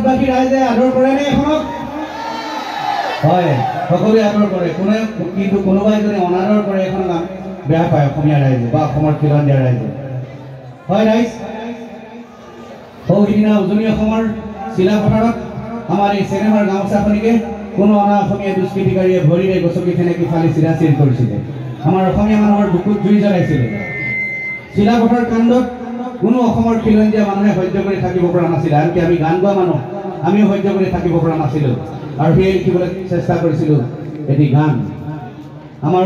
বাকী ৰাইজে আদৰ কৰে নে এখনক? হয়, সকলোৱে আদৰ কৰে। কিন্তু কোনোবাই যদি অনাদৰ কৰে এখনক বেয়া পায় অসমীয়া ৰাইজে বা অসমৰ খিলঞ্জীয়া ৰাইজে। হয় ৰাইজ, সিদিনা উজনি অসমৰ চিলাপথাৰত আমাৰ এই চিনেমাৰ গামোচাখনিকে কোনো অনা অসমীয়া দুষ্কৃতিকাৰীয়ে ভৰিৰে গছকি ফেনেকি ফালি চিৰাচিৰ কৰিছিলে। আমাৰ অসমীয়া মানুহৰ বুকুত জুই জ্বলাইছিলে। চিলাপথাৰ কাণ্ডত কোনো অসমৰ খিলঞ্জীয়া মানুহে সহ্য কৰি থাকিব পৰা নাছিলে। আনকি আমি গান গোৱা মানুহ আমিও সহ্য কৰি থাকিব পৰা নাছিলোঁ। আৰু সেয়ে লিখিবলৈ চেষ্টা কৰিছিলোঁ এটি গান। আমাৰ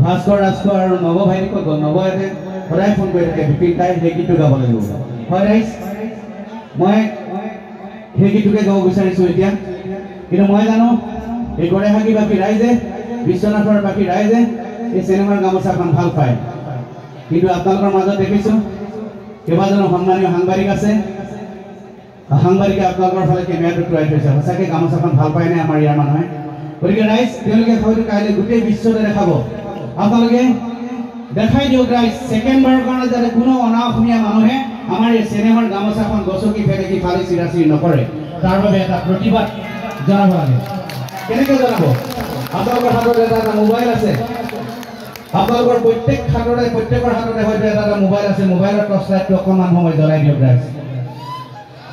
ভাস্কৰ ৰাজখোৱা আৰু নৱ ভাইটিক নৱহঁতে সদায় ফোন কৰি থাকে, বিপিন তাই সেই গীতটো গাব লাগিব। হয় ৰাইজ, মই সেই গীতটোকে গাব বিচাৰিছোঁ এতিয়া। কিন্তু মই জানো এই গড়েহাগীবাসী ৰাইজে, বিশ্বনাথৰ বাসী ৰাইজে এই চিনেমাৰ গামোচাখন ভাল পায়। কিন্তু আপোনালোকৰ মাজত দেখিছোঁ কেইবাজনো সন্মানীয় সাংবাদিক আছে। সাংবাদিকে আপোনালোকৰ ফালে কেমেৰাটো টুৱাই থৈছে। সঁচাকৈ গামোচাখন ভাল পায় নে আমাৰ ইয়াৰ মানুহে? গতিকে ৰাইজ, তেওঁলোকে হয়তো কাইলৈ গোটেই বিশ্বতে দেখাব। আপোনালোকে দেখাই দিয়ক ৰাইজ, ছেকেণ্ডবাৰৰ কাৰণে যাতে কোনো অনা অসমীয়া মানুহে আমাৰ এই চিনেমাৰ গামোচাখন গছকি ফেনেকি ফালি চিৰাচিৰি নকৰে, তাৰ বাবে এটা প্ৰতিবাদ জনাব লাগে। কেনেকৈ জনাব? আপোনালোকৰ হাতত এটা মোবাইল আছে। আপোনালোকৰ প্ৰত্যেকৰ হাততে হয়তো এটা মোবাইল আছে। মোবাইলৰ টৰ্চ লাইটটো অকণমান সময় জ্বলাই দিয়ক ৰাইজ।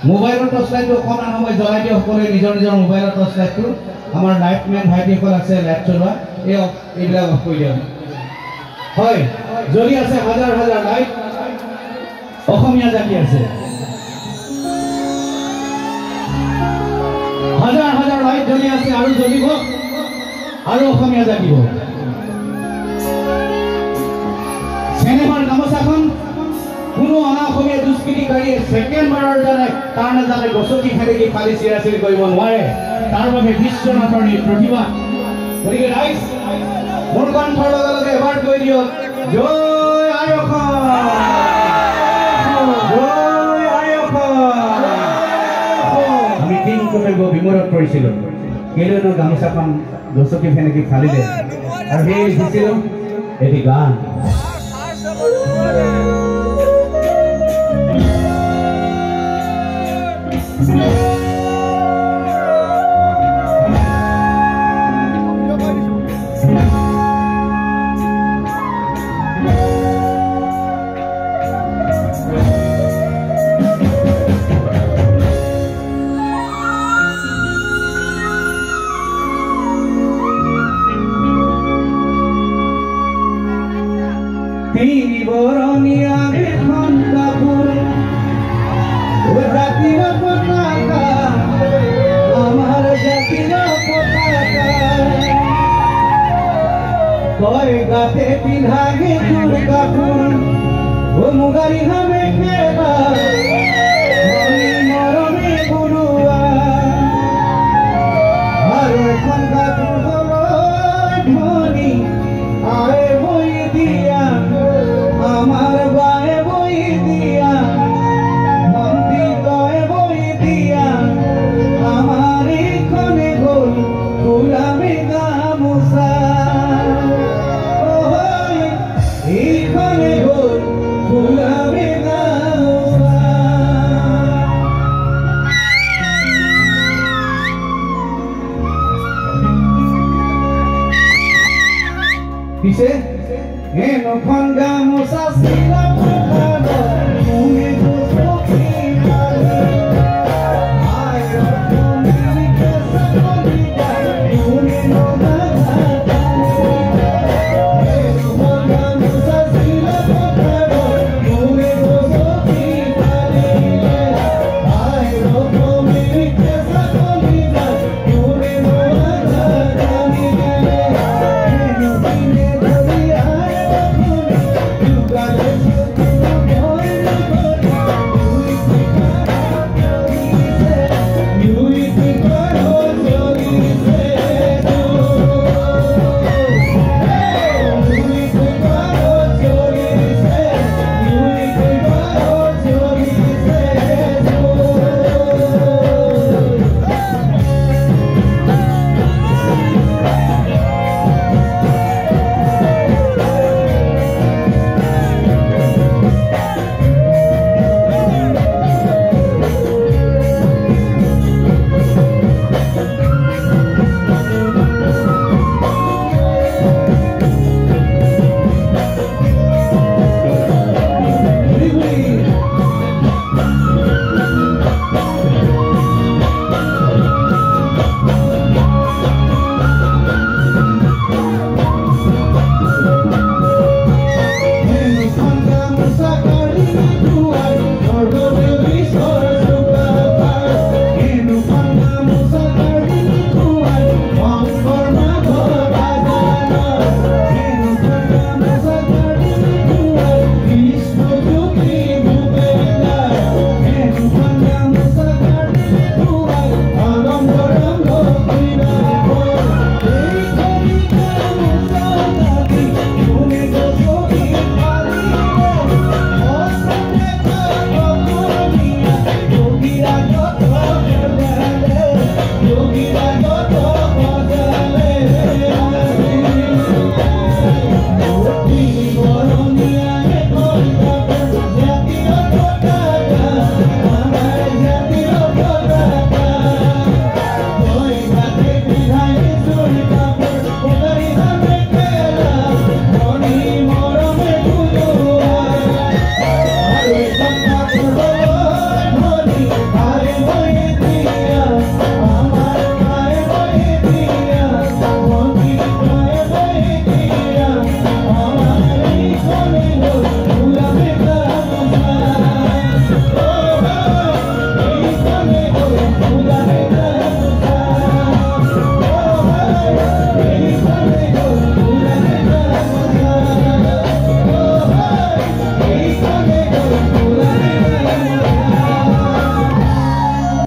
মোবাইলৰ টৰ্চ লাইটটো অকণমান সময় জ্বলাই দিয়ক সকলোৱে নিজৰ নিজৰ মোবাইলৰ টৰ্চ লাইটটো। আমাৰ লাইটমেন ভাইটিসকল আছে লাইট চলোৱা, এইবিলাক অফ কৰি দিয়ক। হয়, জ্বলি আছে হাজাৰ হাজাৰ লাইট, অসমীয়া জাতি আছে। হাজাৰ হাজাৰ লাইট জ্বলি আছে আৰু জ্বলিব আৰু অসমীয়া জাতিব। চিনেমাৰ গামোচাখন কোনো অনা অসমীয়া দুষ্কৃতিকাৰীয়ে ছেকেণ্ডবাৰৰ কাৰণে যাতে গছকি ফেনেকি ফালি চিৰাচিৰি কৰিব নোৱাৰে, তাৰ বাবে বিশ্বনাথৰ এই প্ৰতিভা। গতিকে ৰাইজ, মোৰ কণ্ঠৰ লগে লগে এবাৰ কৈ দিয়ক, জয় আই অসম, জয় আই অসম। আমি তিনিকোণে বিমূৰত পৰিছিলোঁ, কেলৈনো গামোচাখন গছকি ফেনেকি ফালিলে, আৰু সেই লিখিছিলোঁ এটি গান। তিনি বৰণীয়া এখন কাপোৰ, জাতিৰ পতাকা, আমাৰ জাতিৰ পতাকা, তই গাতে পিন্ধা গেটোৰ কাপোৰ, মুগাৰী হামে খেলা মৰমে বুৰুৱা, আৰু এখন কাপোৰ ধনী আই বৈ দিয়া, আমার বায়ে বই দিয়া, মন্দি তয় বই দিয়া, আমার এখানে গোল গোলামে গামোচা, এখানে গোল গোলামে গামোচা। পিছে নখন গামোচা চিলা